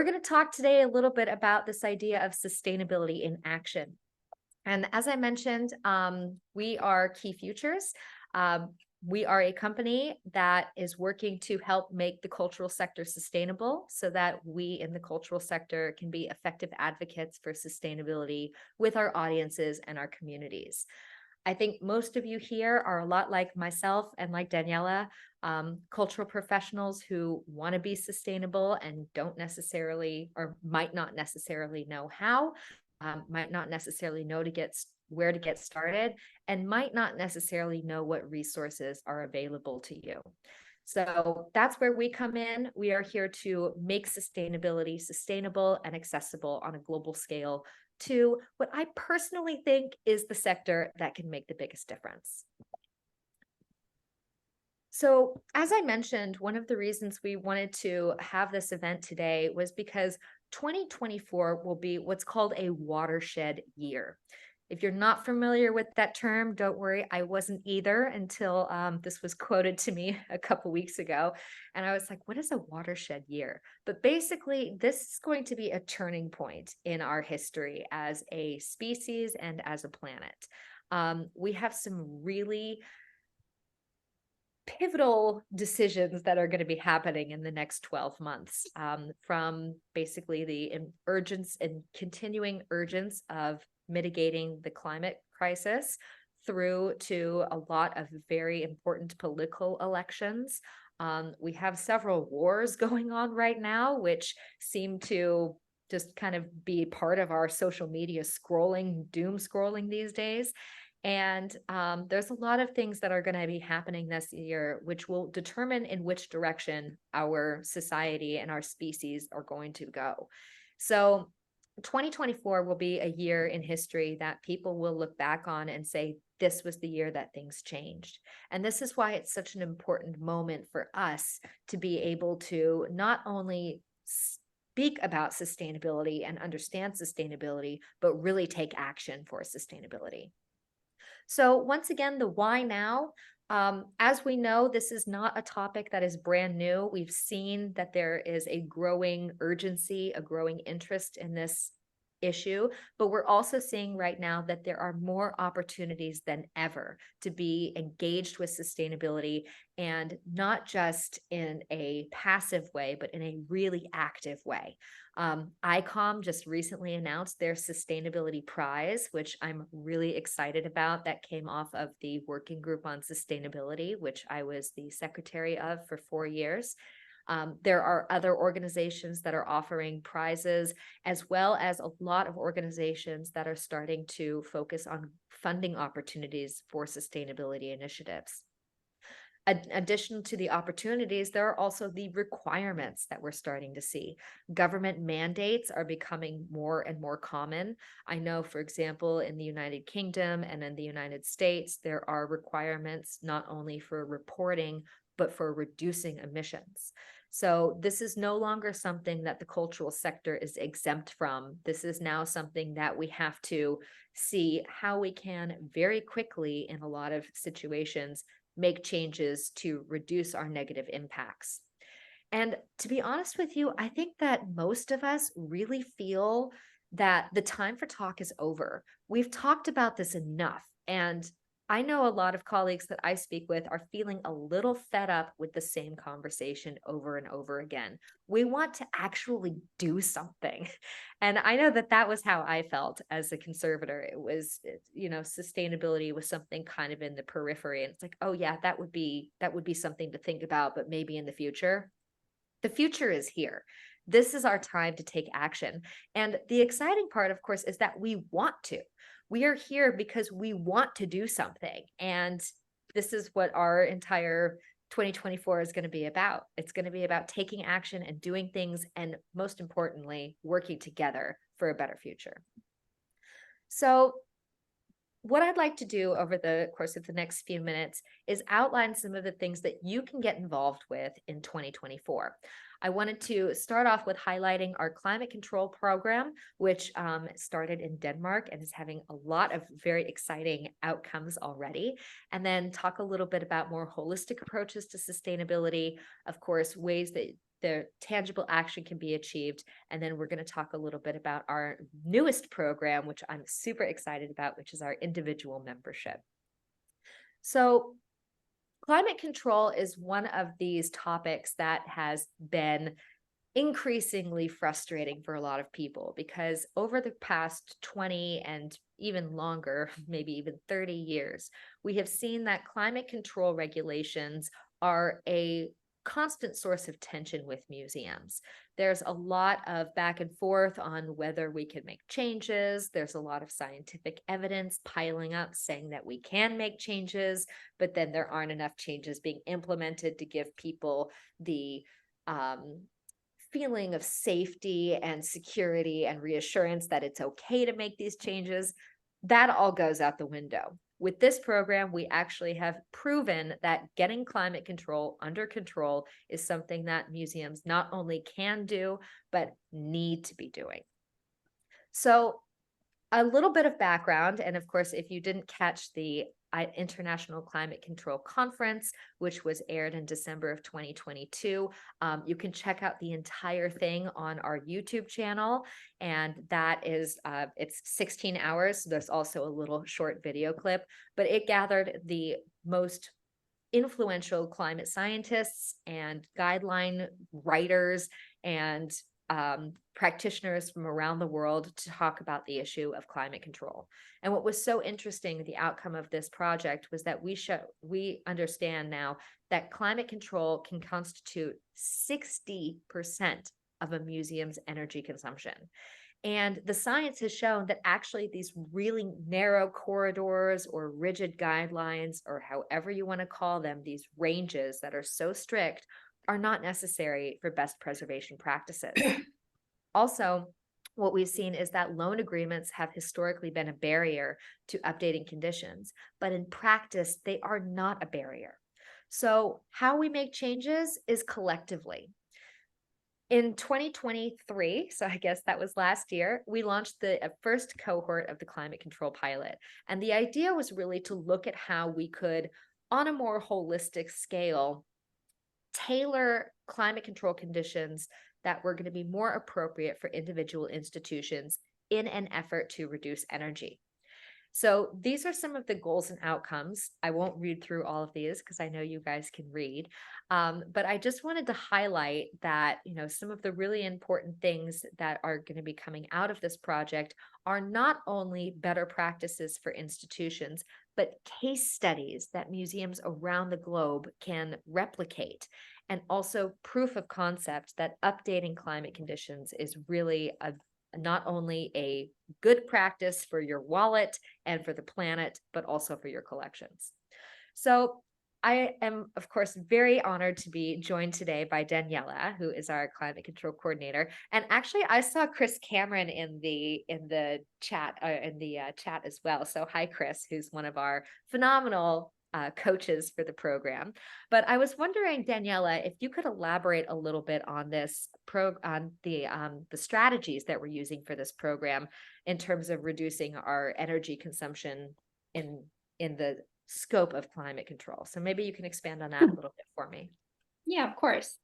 We're going to talk today a little bit about this idea of sustainability in action. And as I mentioned, we are Key Futures. We are a company that is working to help make the cultural sector sustainable so that we in the cultural sector can be effective advocates for sustainability with our audiences and our communities. I think most of you here are a lot like myself and like Daniela, cultural professionals who want to be sustainable and don't necessarily or might not necessarily know how, might not necessarily know where to get started, and might not necessarily know what resources are available to you. So that's where we come in. We are here to make sustainability sustainable and accessible on a global scale to what I personally think is the sector that can make the biggest difference. So, as I mentioned, one of the reasons we wanted to have this event today was because 2024 will be what's called a watershed year. If you're not familiar with that term, don't worry, I wasn't either until this was quoted to me a couple weeks ago. And I was like, what is a watershed year? But basically, this is going to be a turning point in our history as a species and as a planet. We have some really pivotal decisions that are going to be happening in the next 12 months, from basically the urgence and continuing urgence of mitigating the climate crisis through to a lot of very important political elections. We have several wars going on right now, which seem to just kind of be part of our social media scrolling, doom scrolling these days. And there's a lot of things that are going to be happening this year, which will determine in which direction our society and our species are going to go. So 2024 will be a year in history that people will look back on and say, this was the year that things changed. And this is why it's such an important moment for us to be able to not only speak about sustainability and understand sustainability, but really take action for sustainability. So once again, the why now. As we know, this is not a topic that is brand new. We've seen that there is a growing urgency, a growing interest in this issue, but we're also seeing right now that there are more opportunities than ever to be engaged with sustainability, and not just in a passive way, but in a really active way. ICOM just recently announced their sustainability prize, which I'm really excited about. That came off of the working group on sustainability, which I was the secretary of for 4 years. There are other organizations that are offering prizes, as well as a lot of organizations that are starting to focus on funding opportunities for sustainability initiatives. In addition to the opportunities, there are also the requirements that we're starting to see. Government mandates are becoming more and more common. I know, for example, in the United Kingdom and in the United States, there are requirements not only for reporting, but for reducing emissions. So this is no longer something that the cultural sector is exempt from. This is now something that we have to see how we can very quickly, in a lot of situations, make changes to reduce our negative impacts. And to be honest with you, I think that most of us really feel that the time for talk is over. We've talked about this enough. And I know a lot of colleagues that I speak with are feeling a little fed up with the same conversation over and over again. We want to actually do something. And I know that that was how I felt as a conservator. It was, sustainability was something kind of in the periphery. And it's like, oh yeah, that would be something to think about, but maybe in the future. The future is here. This is our time to take action. And the exciting part, of course, is that we want to. We are here because we want to do something. And this is what our entire 2024 is going to be about. It's going to be about taking action and doing things, and most importantly, working together for a better future. So what I'd like to do over the course of the next few minutes is outline some of the things that you can get involved with in 2024. I wanted to start off with highlighting our climate control program, which started in Denmark and is having a lot of very exciting outcomes already. And then talk a little bit about more holistic approaches to sustainability, of course, ways that the tangible action can be achieved. And then we're going to talk a little bit about our newest program, which I'm super excited about, which is our individual membership. So climate control is one of these topics that has been increasingly frustrating for a lot of people, because over the past 20 and even longer, maybe even 30 years, we have seen that climate control regulations are a constant source of tension with museums. There's a lot of back and forth on whether we can make changes. There's a lot of scientific evidence piling up saying that we can make changes, but then there aren't enough changes being implemented to give people the feeling of safety and security and reassurance that it's okay to make these changes. That all goes out the window. With this program, we actually have proven that getting climate control under control is something that museums not only can do, but need to be doing. So a little bit of background, and of course, if you didn't catch the International Climate Control Conference, which was aired in December of 2022, you can check out the entire thing on our YouTube channel, and that is it's 16 hours. So there's also a little short video clip, but it gathered the most influential climate scientists and guideline writers and practitioners from around the world to talk about the issue of climate control. And what was so interesting, the outcome of this project, was that we understand now that climate control can constitute 60% of a museum's energy consumption. And the science has shown that actually these really narrow corridors or rigid guidelines, or however you want to call them, these ranges that are so strict, are not necessary for best preservation practices. Also, what we've seen is that loan agreements have historically been a barrier to updating conditions, but in practice, they are not a barrier. So how we make changes is collectively. In 2023, so I guess that was last year, we launched the first cohort of the climate control pilot. And the idea was really to look at how we could, on a more holistic scale, tailor climate control conditions that were going to be more appropriate for individual institutions in an effort to reduce energy. So these are some of the goals and outcomes. I won't read through all of these because I know you guys can read, but I just wanted to highlight that, some of the really important things that are going to be coming out of this project are not only better practices for institutions, but case studies that museums around the globe can replicate, and also proof of concept that updating climate conditions is really not only a good practice for your wallet and for the planet, but also for your collections. So I am, of course, very honored to be joined today by Daniela, who is our climate control coordinator. And actually, I saw Chris Cameron in the chat chat as well. So hi, Chris, who's one of our phenomenal coaches for the program. But I was wondering, Daniela, if you could elaborate a little bit on the strategies that we're using for this program in terms of reducing our energy consumption in the scope of climate control. So maybe you can expand on that a little bit for me. Yeah, of course.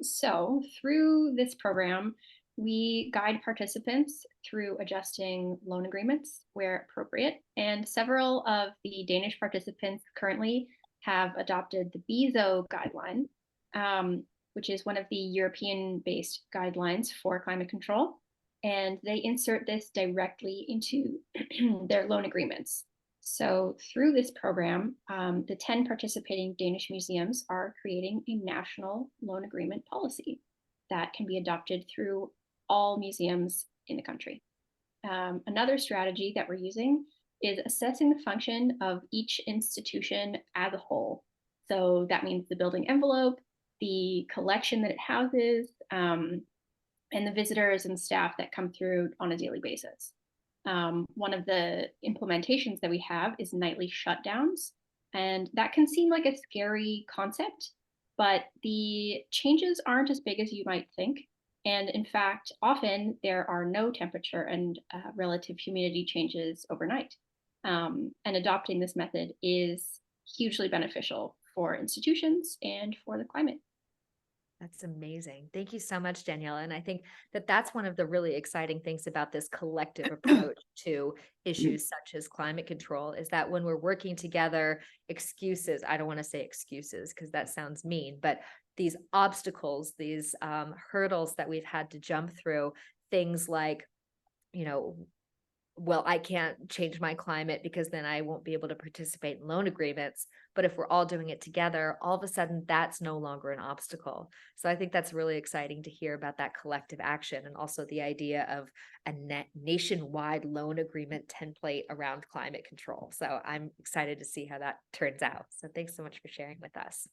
So through this program, we guide participants through adjusting loan agreements where appropriate. And several of the Danish participants currently have adopted the BESO guideline, which is one of the European-based guidelines for climate control. And they insert this directly into their loan agreements. So through this program, the 10 participating Danish museums are creating a national loan agreement policy that can be adopted through all museums in the country. Another strategy that we're using is assessing the function of each institution as a whole. So that means the building envelope, the collection that it houses, and the visitors and staff that come through on a daily basis. One of the implementations that we have is nightly shutdowns, and that can seem like a scary concept, but the changes aren't as big as you might think. And in fact, often there are no temperature and relative humidity changes overnight. And adopting this method is hugely beneficial for institutions and for the climate. That's amazing. Thank you so much, Daniela. And I think that that's one of the really exciting things about this collective approach to issues such as climate control is that when we're working together, excuses, I don't want to say excuses because that sounds mean, but these obstacles, these hurdles that we've had to jump through, things like, you know, well, I can't change my climate because then I won't be able to participate in loan agreements. But if we're all doing it together, all of a sudden that's no longer an obstacle. So I think that's really exciting to hear about that collective action and also the idea of a nationwide loan agreement template around climate control. So I'm excited to see how that turns out. So thanks so much for sharing with us.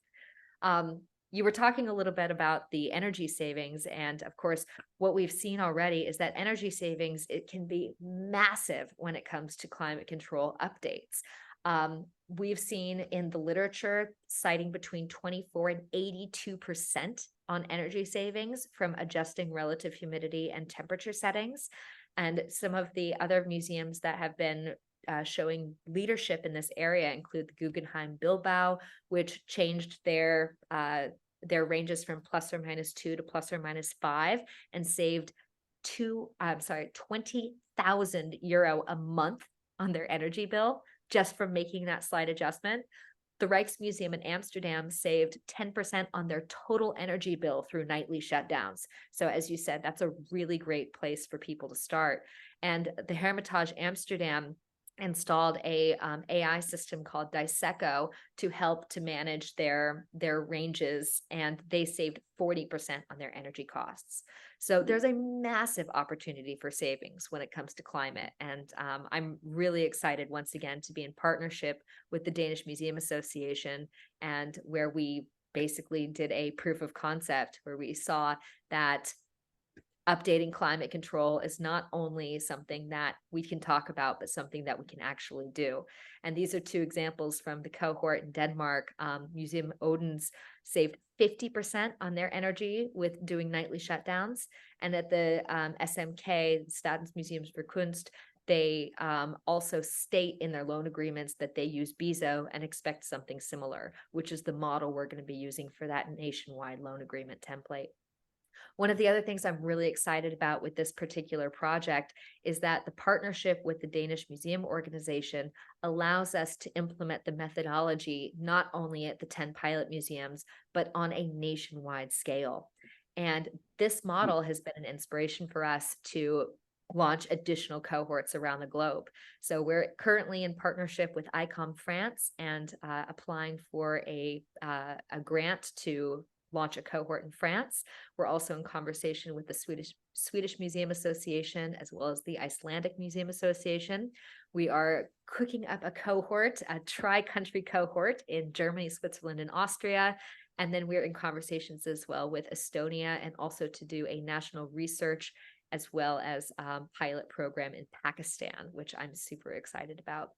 You were talking a little bit about the energy savings. And of course, what we've seen already is that energy savings, it can be massive when it comes to climate control updates. We've seen in the literature citing between 24 and 82% on energy savings from adjusting relative humidity and temperature settings. And some of the other museums that have been showing leadership in this area include the Guggenheim Bilbao, which changed their ranges from +or-2 to +or-5 and saved 20,000 euro a month on their energy bill just from making that slight adjustment. The Rijksmuseum in Amsterdam saved 10% on their total energy bill through nightly shutdowns. So as you said, that's a really great place for people to start. And the Hermitage Amsterdam installed a AI system called Diseco to help to manage their ranges, and they saved 40% on their energy costs. So there's a massive opportunity for savings when it comes to climate, and I'm really excited once again to be in partnership with the Danish Museum Association, and where we basically did a proof of concept where we saw that updating climate control is not only something that we can talk about, but something that we can actually do. And these are two examples from the cohort in Denmark. Museum Odense saved 50% on their energy with doing nightly shutdowns. And at the SMK, Statens Museums for Kunst, they also state in their loan agreements that they use BIZO and expect something similar, which is the model we're going to be using for that nationwide loan agreement template. One of the other things I'm really excited about with this particular project is that the partnership with the Danish Museum Organization allows us to implement the methodology not only at the 10 pilot museums, but on a nationwide scale. And this model has been an inspiration for us to launch additional cohorts around the globe. So we're currently in partnership with ICOM France and applying for a grant to launch a cohort in France. We're also in conversation with the Swedish Museum Association, as well as the Icelandic Museum Association. We are cooking up a cohort, a tri-country cohort in Germany, Switzerland, and Austria. And then we're in conversations as well with Estonia, and also to do a national research as well as pilot program in Pakistan, which I'm super excited about.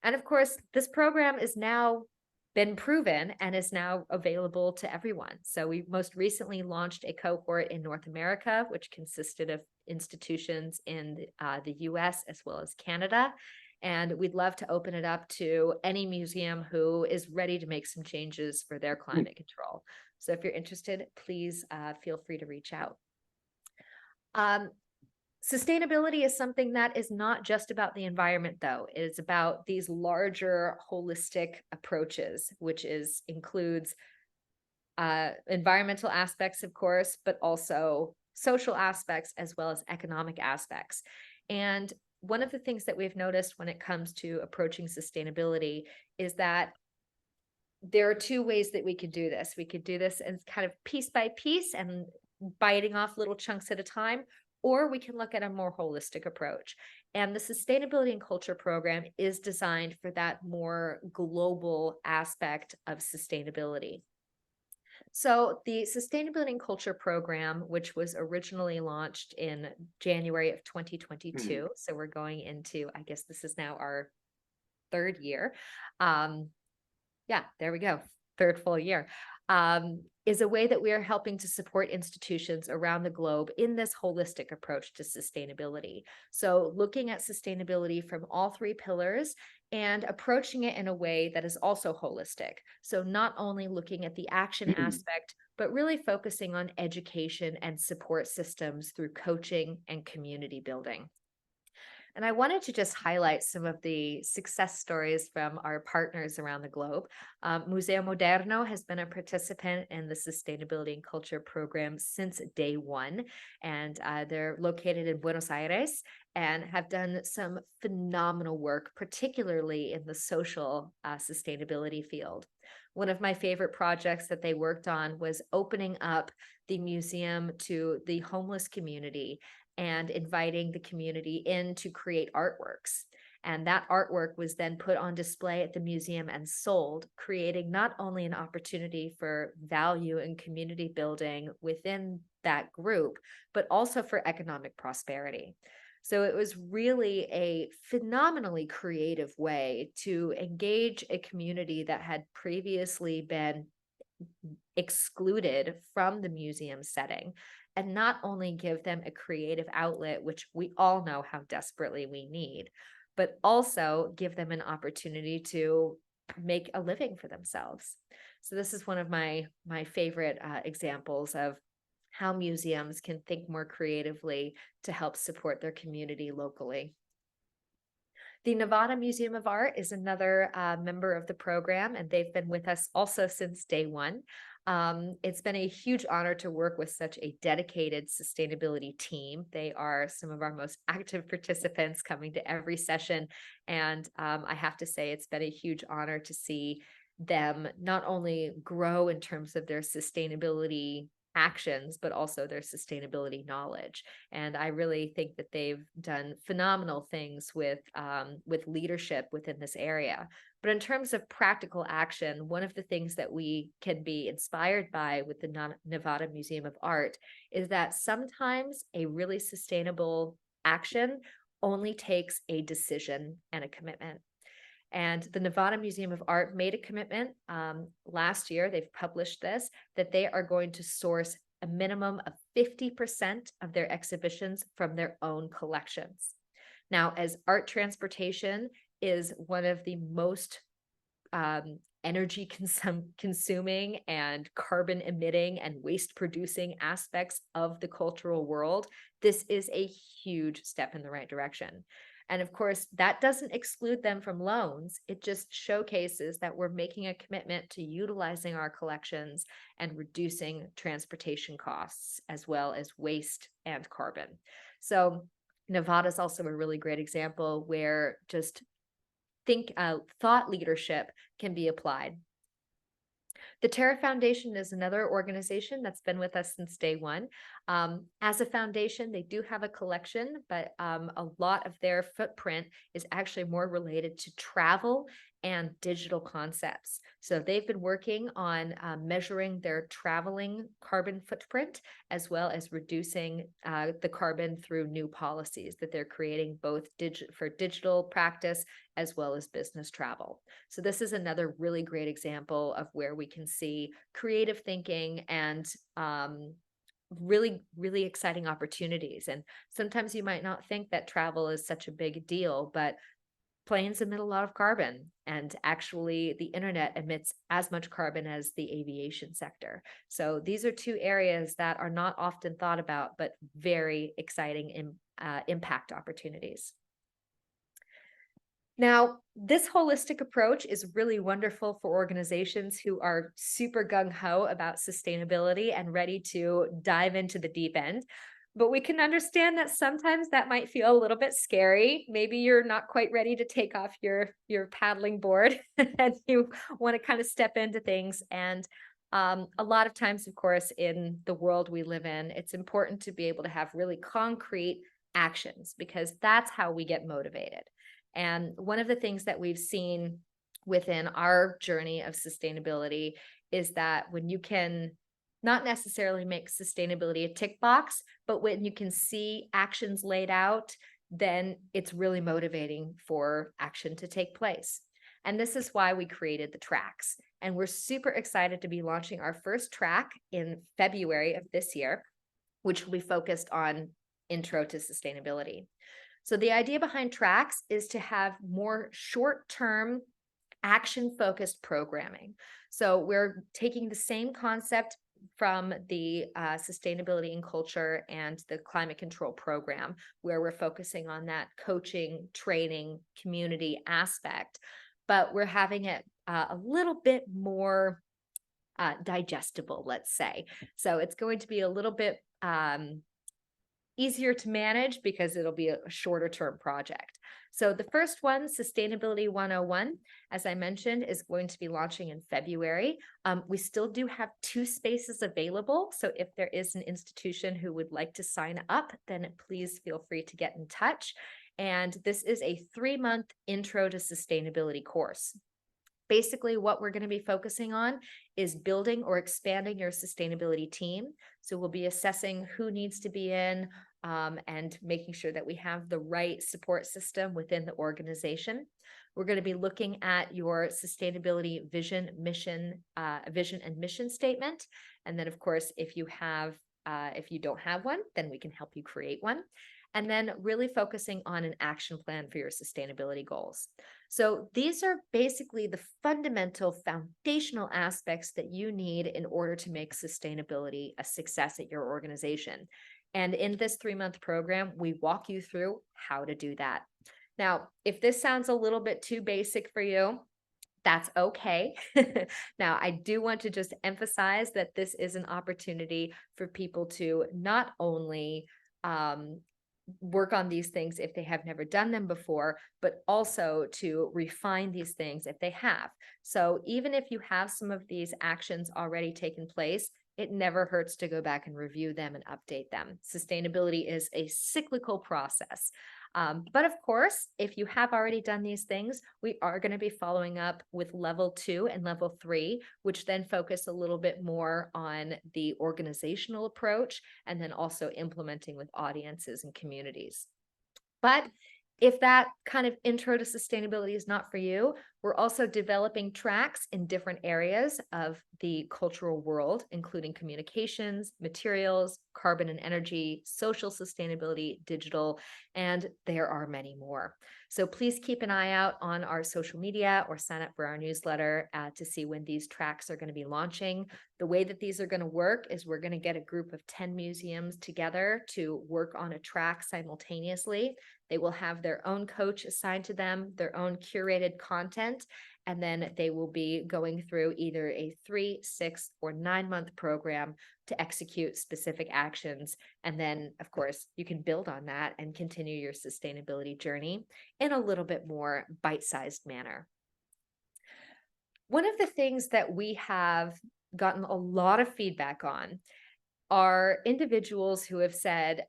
And of course, this program is now been proven and is now available to everyone. So we most recently launched a cohort in North America, which consisted of institutions in the US as well as Canada. And we'd love to open it up to any museum who is ready to make some changes for their climate control. So if you're interested, please feel free to reach out. Sustainability is something that is not just about the environment, though. It is about these larger holistic approaches, which includes environmental aspects, of course, but also social aspects as well as economic aspects. And one of the things that we've noticed when it comes to approaching sustainability is that there are two ways that we could do this. We could do this as kind of piece by piece and biting off little chunks at a time, or we can look at a more holistic approach. And the Sustainability and Culture program is designed for that more global aspect of sustainability. So the Sustainability and Culture program, which was originally launched in January of 2022, so we're going into, I guess this is now our third year. Yeah, there we go, third full year. Is a way that we are helping to support institutions around the globe in this holistic approach to sustainability. So looking at sustainability from all three pillars and approaching it in a way that is also holistic. So not only looking at the action aspect, but really focusing on education and support systems through coaching and community building. And I wanted to just highlight some of the success stories from our partners around the globe. Museo Moderno has been a participant in the Sustainability and Culture program since day one, and they're located in Buenos Aires and have done some phenomenal work, particularly in the social sustainability field. One of my favorite projects that they worked on was opening up the museum to the homeless community and inviting the community in to create artworks. And that artwork was then put on display at the museum and sold, creating not only an opportunity for value and community building within that group, but also for economic prosperity. So it was really a phenomenally creative way to engage a community that had previously been excluded from the museum setting, and not only give them a creative outlet, which we all know how desperately we need, but also give them an opportunity to make a living for themselves. So this is one of my favorite examples of how museums can think more creatively to help support their community locally. The Nevada Museum of Art is another member of the program, and they've been with us also since day one. It's been a huge honor to work with such a dedicated sustainability team. They are some of our most active participants, coming to every session. And I have to say, it's been a huge honor to see them not only grow in terms of their sustainability actions, but also their sustainability knowledge. And I really think that they've done phenomenal things with leadership within this area. But in terms of practical action, one of the things that we can be inspired by with the Nevada Museum of Art is that sometimes a really sustainable action only takes a decision and a commitment. And the Nevada Museum of Art made a commitment last year, they've published this, that they are going to source a minimum of 50% of their exhibitions from their own collections. Now, as art transportation is one of the most energy consuming and carbon emitting and waste producing aspects of the cultural world, this is a huge step in the right direction. And of course, that doesn't exclude them from loans. It just showcases that we're making a commitment to utilizing our collections and reducing transportation costs, as well as waste and carbon. So Nevada is also a really great example where just thought leadership can be applied. The Terra Foundation is another organization that's been with us since day one. As a foundation, they do have a collection, but a lot of their footprint is actually more related to travel and digital concepts. So they've been working on measuring their traveling carbon footprint, as well as reducing the carbon through new policies that they're creating, both for digital practice as well as business travel. So this is another really great example of where we can see creative thinking and really, really exciting opportunities. And sometimes you might not think that travel is such a big deal, but planes emit a lot of carbon, and actually the internet emits as much carbon as the aviation sector. So these are two areas that are not often thought about, but very exciting impact opportunities. Now, this holistic approach is really wonderful for organizations who are super gung-ho about sustainability and ready to dive into the deep end. But we can understand that sometimes that might feel a little bit scary. Maybe you're not quite ready to take off your paddling board and you want to kind of step into things. And a lot of times, of course, in the world we live in, it's important to be able to have really concrete actions, because that's how we get motivated. And one of the things that we've seen within our journey of sustainability is that when you can not necessarily make sustainability a tick box, but when you can see actions laid out, then it's really motivating for action to take place. And this is why we created the tracks. And we're super excited to be launching our first track in February of this year, which will be focused on intro to sustainability. So the idea behind tracks is to have more short-term action-focused programming. So we're taking the same concept from the Sustainability and Culture and the Climate Control Program, where we're focusing on that coaching, training, community aspect, but we're having it a little bit more digestible, let's say. So it's going to be a little bit easier to manage because it'll be a shorter term project. So the first one, Sustainability 101, as I mentioned, is going to be launching in February. We still do have 2 spaces available. So if there is an institution who would like to sign up, then please feel free to get in touch. And this is a 3-month intro to sustainability course. Basically, what we're going to be focusing on is building or expanding your sustainability team. So we'll be assessing who needs to be in, and making sure that we have the right support system within the organization. We're going to be looking at your sustainability vision and mission statement. And then, of course, if you don't have one, then we can help you create one. And then really focusing on an action plan for your sustainability goals. So these are basically the fundamental foundational aspects that you need in order to make sustainability a success at your organization. And in this 3-month program, we walk you through how to do that. Now, if this sounds a little bit too basic for you, that's okay. Now, I do want to just emphasize that this is an opportunity for people to not only work on these things if they have never done them before, but also to refine these things if they have. So even if you have some of these actions already taken place, it never hurts to go back and review them and update them. Sustainability is a cyclical process. But of course, if you have already done these things, we are going to be following up with level 2 and level 3, which then focus a little bit more on the organizational approach and then also implementing with audiences and communities. But if that kind of intro to sustainability is not for you, we're also developing tracks in different areas of the cultural world, including communications, materials, carbon and energy, social sustainability, digital, and there are many more. So please keep an eye out on our social media or sign up for our newsletter to see when these tracks are going to be launching. The way that these are going to work is we're going to get a group of 10 museums together to work on a track simultaneously. They will have their own coach assigned to them, their own curated content, and then they will be going through either a 3, 6, or 9-month program to execute specific actions. And then, of course, you can build on that and continue your sustainability journey in a little bit more bite-sized manner. One of the things that we have gotten a lot of feedback on are individuals who have said,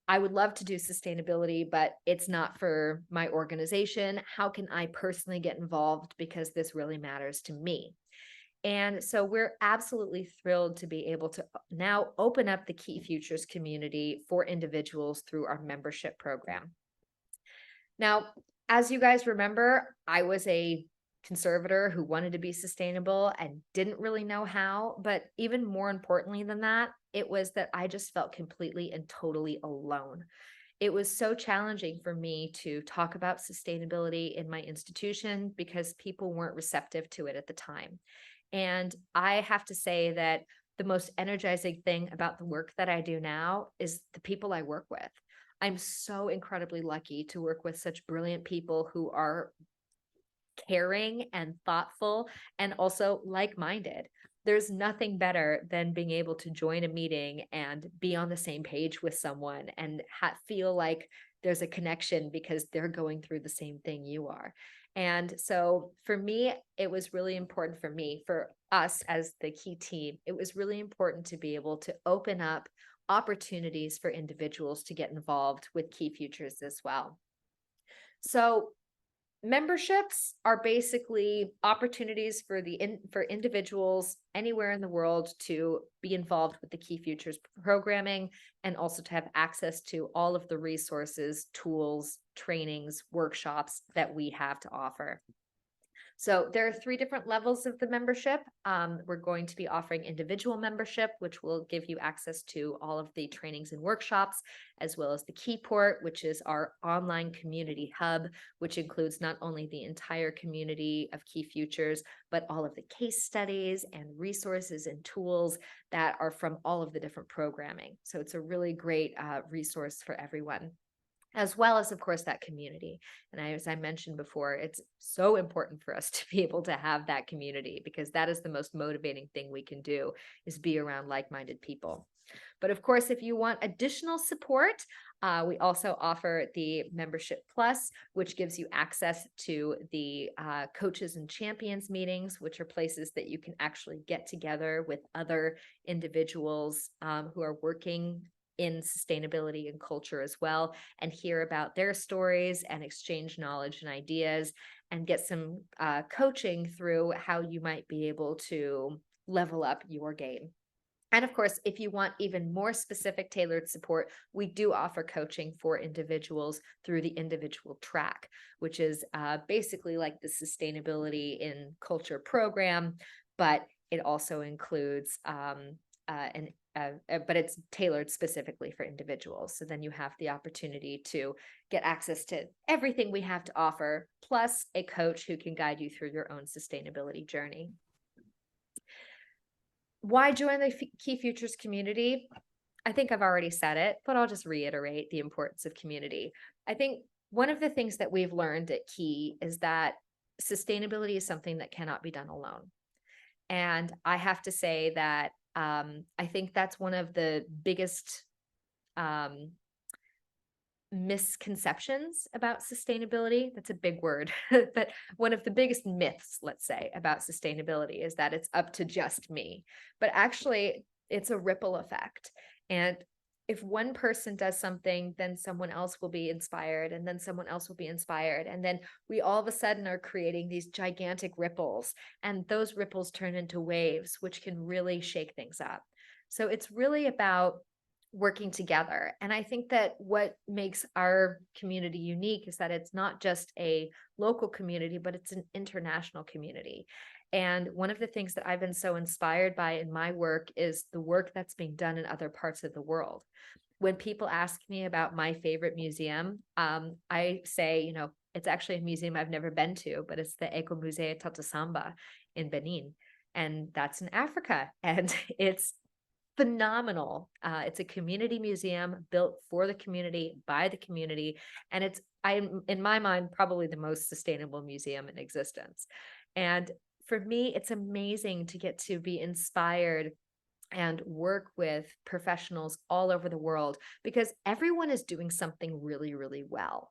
I would love to do sustainability, but it's not for my organization. How can I personally get involved because this really matters to me? And so we're absolutely thrilled to be able to now open up the Key Futures community for individuals through our membership program. Now, as you guys remember, I was a conservator who wanted to be sustainable and didn't really know how. But even more importantly than that, it was that I just felt completely and totally alone. It was so challenging for me to talk about sustainability in my institution because people weren't receptive to it at the time. And I have to say that the most energizing thing about the work that I do now is the people I work with. I'm so incredibly lucky to work with such brilliant people who are caring and thoughtful and also like-minded. There's nothing better than being able to join a meeting and be on the same page with someone and feel like there's a connection because they're going through the same thing you are. And so for me, it was really important for us as the Key team, it was really important to be able to open up opportunities for individuals to get involved with Key Futures as well. So memberships are basically opportunities for individuals anywhere in the world to be involved with the Key Futures programming and also to have access to all of the resources, tools, trainings, workshops that we have to offer. So there are 3 different levels of the membership. We're going to be offering individual membership, which will give you access to all of the trainings and workshops, as well as the Keyport, which is our online community hub, which includes not only the entire community of Key Futures, but all of the case studies and resources and tools that are from all of the different programming. So it's a really great resource for everyone, as well as, of course, that community. And as I mentioned before, it's so important for us to be able to have that community, because that is the most motivating thing we can do, is be around like-minded people. But of course, if you want additional support, we also offer the Membership Plus, which gives you access to the Coaches and Champions meetings, which are places that you can actually get together with other individuals who are working in sustainability and culture as well, and hear about their stories and exchange knowledge and ideas, and get some coaching through how you might be able to level up your game. And of course, if you want even more specific tailored support, we do offer coaching for individuals through the individual track, which is basically like the sustainability in culture program, but it also includes but it's tailored specifically for individuals. So then you have the opportunity to get access to everything we have to offer, plus a coach who can guide you through your own sustainability journey. Why join the Key Futures community? I think I've already said it, but I'll just reiterate the importance of community. I think one of the things that we've learned at Key is that sustainability is something that cannot be done alone. And I have to say that I think that's one of the biggest misconceptions about sustainability. That's a big word, but one of the biggest myths, let's say, about sustainability is that it's up to just me. But actually, it's a ripple effect. And if one person does something, then someone else will be inspired, and then someone else will be inspired. And then we all of a sudden are creating these gigantic ripples, and those ripples turn into waves, which can really shake things up. So it's really about working together. And I think that what makes our community unique is that it's not just a local community, but it's an international community. And one of the things that I've been so inspired by in my work is the work that's being done in other parts of the world. When people ask me about my favorite museum, I say, it's actually a museum I've never been to, but it's the Ecomusée Tata Samba in Benin. And that's in Africa. And it's phenomenal. It's a community museum built for the community, by the community, and it's, in my mind, probably the most sustainable museum in existence. And for me, it's amazing to get to be inspired and work with professionals all over the world, because everyone is doing something really, really well.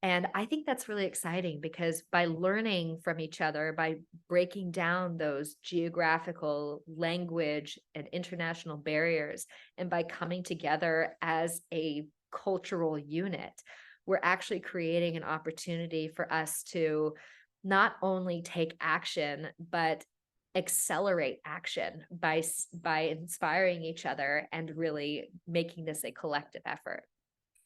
And I think that's really exciting, because by learning from each other, by breaking down those geographical, language, and international barriers, and by coming together as a cultural unit, we're actually creating an opportunity for us to not only take action, but accelerate action by inspiring each other and really making this a collective effort.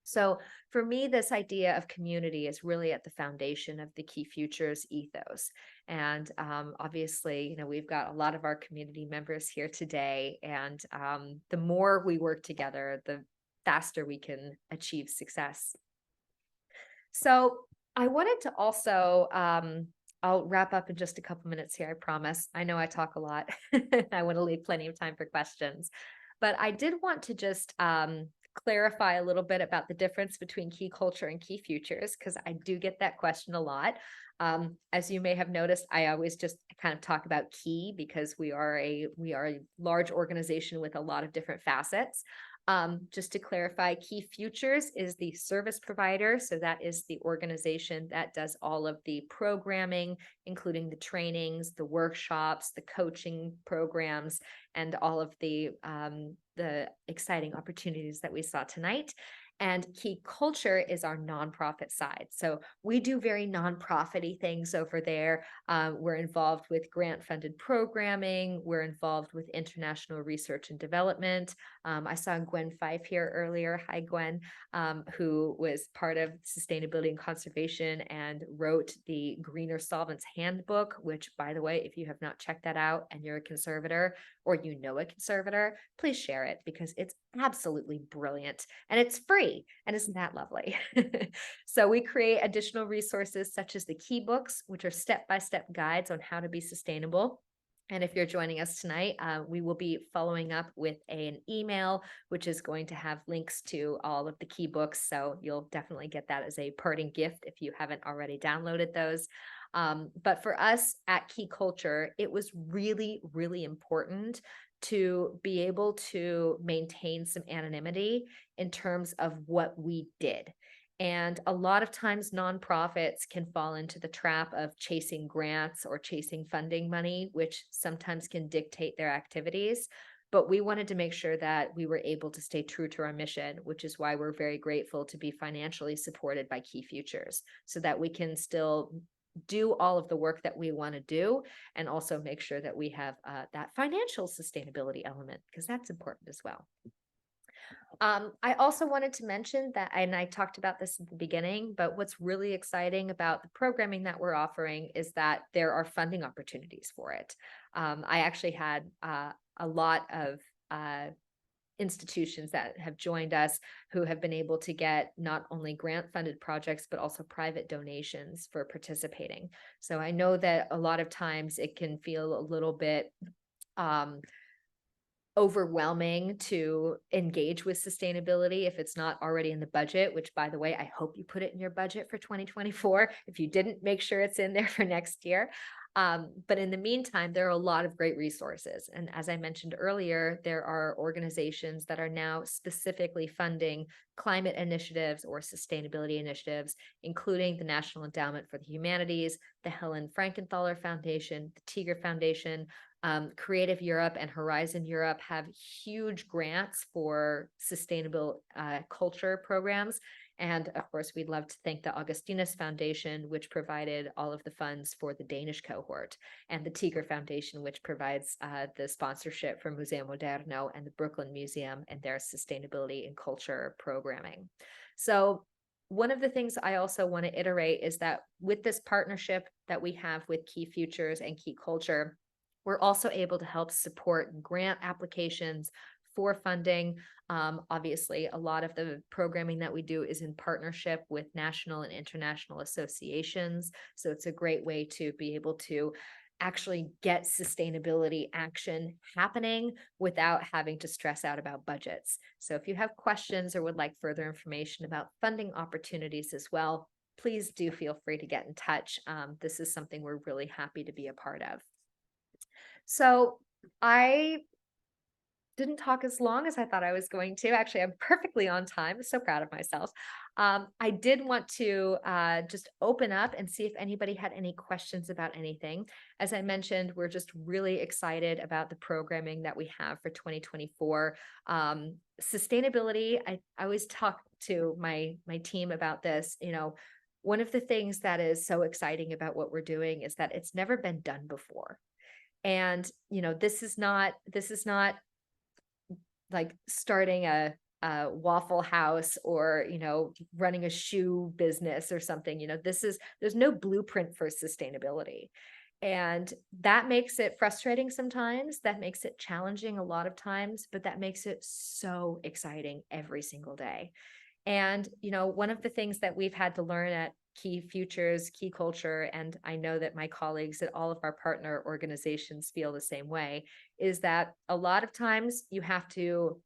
So for me, this idea of community is really at the foundation of the Key Futures ethos. And obviously, we've got a lot of our community members here today. And the more we work together, the faster we can achieve success. So I wanted to also, I'll wrap up in just a couple minutes here, I promise. I know I talk a lot. I want to leave plenty of time for questions. But I did want to just clarify a little bit about the difference between Key Culture and Key Futures, because I do get that question a lot. As you may have noticed, I always just kind of talk about Key because we are a large organization with a lot of different facets. Just to clarify, Key Futures is the service provider. So that is the organization that does all of the programming, including the trainings, the workshops, the coaching programs, and all of the exciting opportunities that we saw tonight. And Key Culture is our nonprofit side. So we do very nonprofit-y things over there. We're involved with grant-funded programming. We're involved with international research and development. I saw Gwen Fife here earlier. Hi, Gwen, who was part of sustainability and conservation and wrote the Greener Solvents Handbook, which, by the way, if you have not checked that out and you're a conservator or you know a conservator, please share it because it's absolutely brilliant and it's free. And isn't that lovely? So we create additional resources such as the Key Books, which are step-by-step guides on how to be sustainable. And if you're joining us tonight, we will be following up with an email, which is going to have links to all of the Key Books. So you'll definitely get that as a parting gift if you haven't already downloaded those. But for us at Key Culture, it was really, really important to be able to maintain some anonymity in terms of what we did. And a lot of times nonprofits can fall into the trap of chasing grants or chasing funding money, which sometimes can dictate their activities. But we wanted to make sure that we were able to stay true to our mission, which is why we're very grateful to be financially supported by Key Futures so that we can still do all of the work that we want to do and also make sure that we have that financial sustainability element because that's important as well. I also wanted to mention that, and I talked about this at the beginning, but what's really exciting about the programming that we're offering is that there are funding opportunities for it. I actually had a lot of institutions that have joined us who have been able to get not only grant funded projects, but also private donations for participating. So I know that a lot of times it can feel a little bit overwhelming to engage with sustainability if it's not already in the budget, which by the way, I hope you put it in your budget for 2024. If you didn't, make sure it's in there for next year. But in the meantime, there are a lot of great resources. And as I mentioned earlier, there are organizations that are now specifically funding climate initiatives or sustainability initiatives, including the National Endowment for the Humanities, the Helen Frankenthaler Foundation, the Tiger Foundation. Creative Europe and Horizon Europe have huge grants for sustainable culture programs. And of course, we'd love to thank the Augustinus Foundation, which provided all of the funds for the Danish cohort, and the Tiger Foundation, which provides the sponsorship for Museo Moderno and the Brooklyn Museum and their sustainability and culture programming. So one of the things I also want to iterate is that with this partnership that we have with Key Futures and Key Culture, we're also able to help support grant applications for funding. Obviously, a lot of the programming that we do is in partnership with national and international associations. So it's a great way to be able to actually get sustainability action happening without having to stress out about budgets. So if you have questions or would like further information about funding opportunities as well, please do feel free to get in touch. This is something we're really happy to be a part of. So I didn't talk as long as I thought I was going to. Actually, I'm perfectly on time. So proud of myself. I did want to just open up and see if anybody had any questions about anything. As I mentioned, we're just really excited about the programming that we have for 2024. Sustainability, I always talk to my team about this. You know, one of the things that is so exciting about what we're doing is that it's never been done before. And, you know, this is not like starting a Waffle House or, you know, running a shoe business or something. You know, there's no blueprint for sustainability. And that makes it frustrating sometimes. That makes it challenging a lot of times, but that makes it so exciting every single day. And, you know, one of the things that we've had to learn at Key Futures, Key Culture, and I know that my colleagues at all of our partner organizations feel the same way, is that a lot of times you have to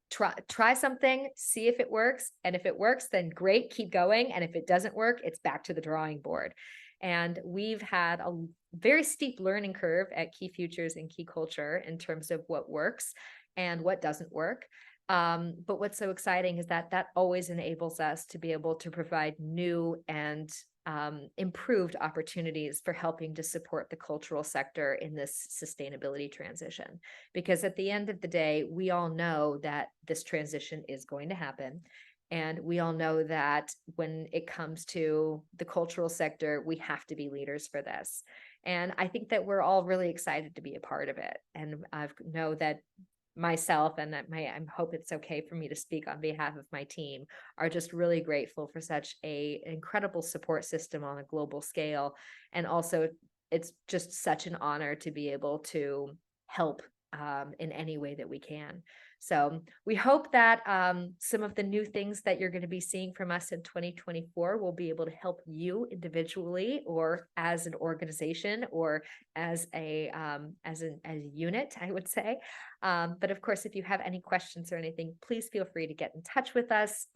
try something, see if it works. And if it works, then great, keep going. And if it doesn't work, it's back to the drawing board. And we've had a very steep learning curve at Key Futures and Key Culture in terms of what works and what doesn't work. But what's so exciting is that that always enables us to be able to provide new and improved opportunities for helping to support the cultural sector in this sustainability transition. Because at the end of the day, we all know that this transition is going to happen. And we all know that when it comes to the cultural sector, we have to be leaders for this. And I think that we're all really excited to be a part of it. And I know that myself and that I hope it's okay for me to speak on behalf of my team, are just really grateful for such a incredible support system on a global scale. And also it's just such an honor to be able to help in any way that we can. So we hope that some of the new things that you're going to be seeing from us in 2024 will be able to help you individually or as an organization or as a unit, I would say. But of course, if you have any questions or anything, please feel free to get in touch with us.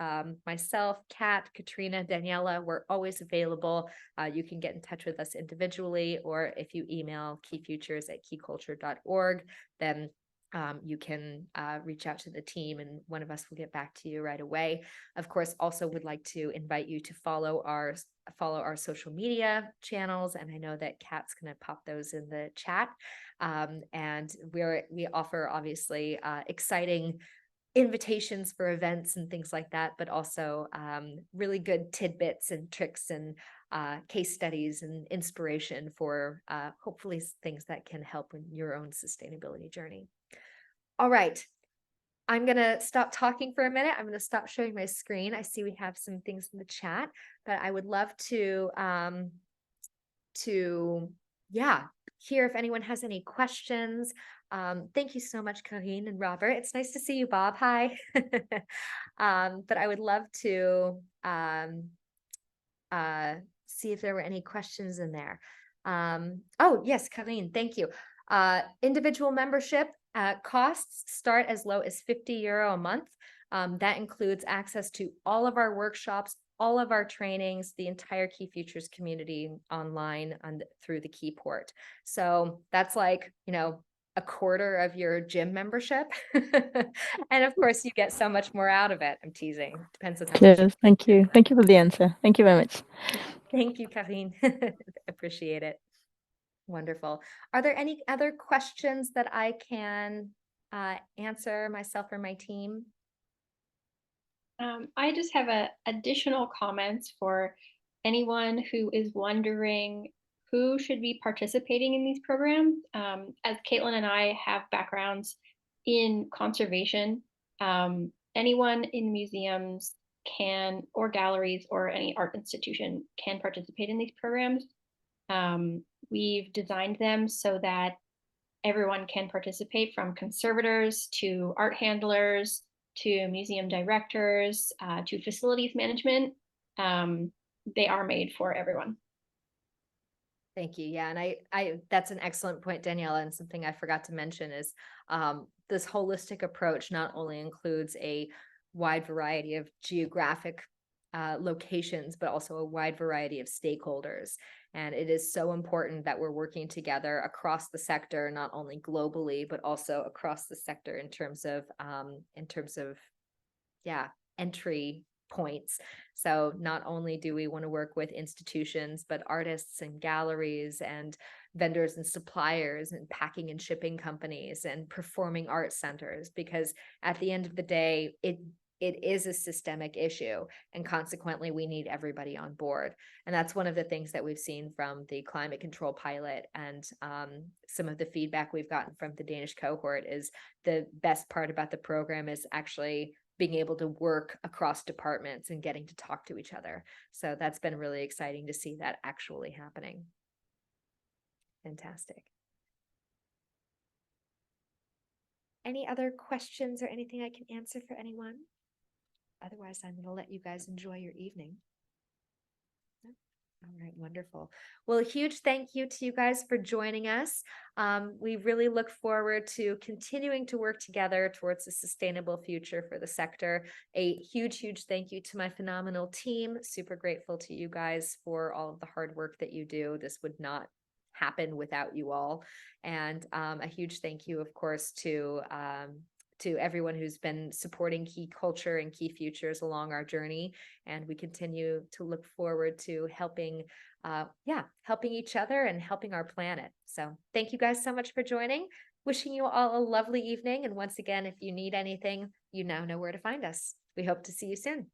Myself, Kat, Katrina, Daniela, we're always available. You can get in touch with us individually, or if you email keyfutures@keyculture.org, then you can reach out to the team and one of us will get back to you right away. Of course, also would like to invite you to follow our social media channels. And I know that Kat's going to pop those in the chat. And we offer obviously exciting invitations for events and things like that, but also really good tidbits and tricks and case studies and inspiration for hopefully things that can help in your own sustainability journey. All right. I'm going to stop talking for a minute. I'm going to stop showing my screen. I see we have some things in the chat, but I would love to hear if anyone has any questions. Thank you so much, Karine and Robert. It's nice to see you, Bob. Hi. But I would love to see if there were any questions in there. Oh, yes, Karine, thank you. Individual membership costs start as low as €50 a month. That includes access to all of our workshops, all of our trainings, the entire Key Futures community online through the Keyport. So that's like, a quarter of your gym membership. And of course, you get so much more out of it. I'm teasing. Depends on how much. Yes, thank you. Thank you for the answer. Thank you very much. Thank you, Karine. Appreciate it. Wonderful. Are there any other questions that I can answer myself or my team? I just have additional comments for anyone who is wondering who should be participating in these programs. As Caitlin and I have backgrounds in conservation, anyone in museums can, or galleries, or any art institution can participate in these programs. We've designed them so that everyone can participate, from conservators to art handlers to museum directors to facilities management. They are made for everyone. Thank you. Yeah, and I that's an excellent point, Daniela, and something I forgot to mention is this holistic approach not only includes a wide variety of geographic locations, but also a wide variety of stakeholders. And it is so important that we're working together across the sector, not only globally, but also across the sector in terms of entry points. So not only do we want to work with institutions, but artists and galleries and vendors and suppliers and packing and shipping companies and performing arts centers, because at the end of the day, it is a systemic issue, and consequently we need everybody on board. And that's one of the things that we've seen from the climate control pilot, and some of the feedback we've gotten from the Danish cohort is the best part about the program is actually being able to work across departments and getting to talk to each other. So that's been really exciting to see that actually happening. Fantastic. Any other questions or anything I can answer for anyone? Otherwise, I'm going to let you guys enjoy your evening. All right, wonderful. Well, a huge thank you to you guys for joining us. We really look forward to continuing to work together towards a sustainable future for the sector. A huge, huge thank you to my phenomenal team. Super grateful to you guys for all of the hard work that you do. This would not happen without you all. And a huge thank you, of course, to everyone who's been supporting Key Culture and Key Futures along our journey. And we continue to look forward to helping each other and helping our planet. So thank you guys so much for joining. Wishing you all a lovely evening. And once again, if you need anything, you now know where to find us. We hope to see you soon.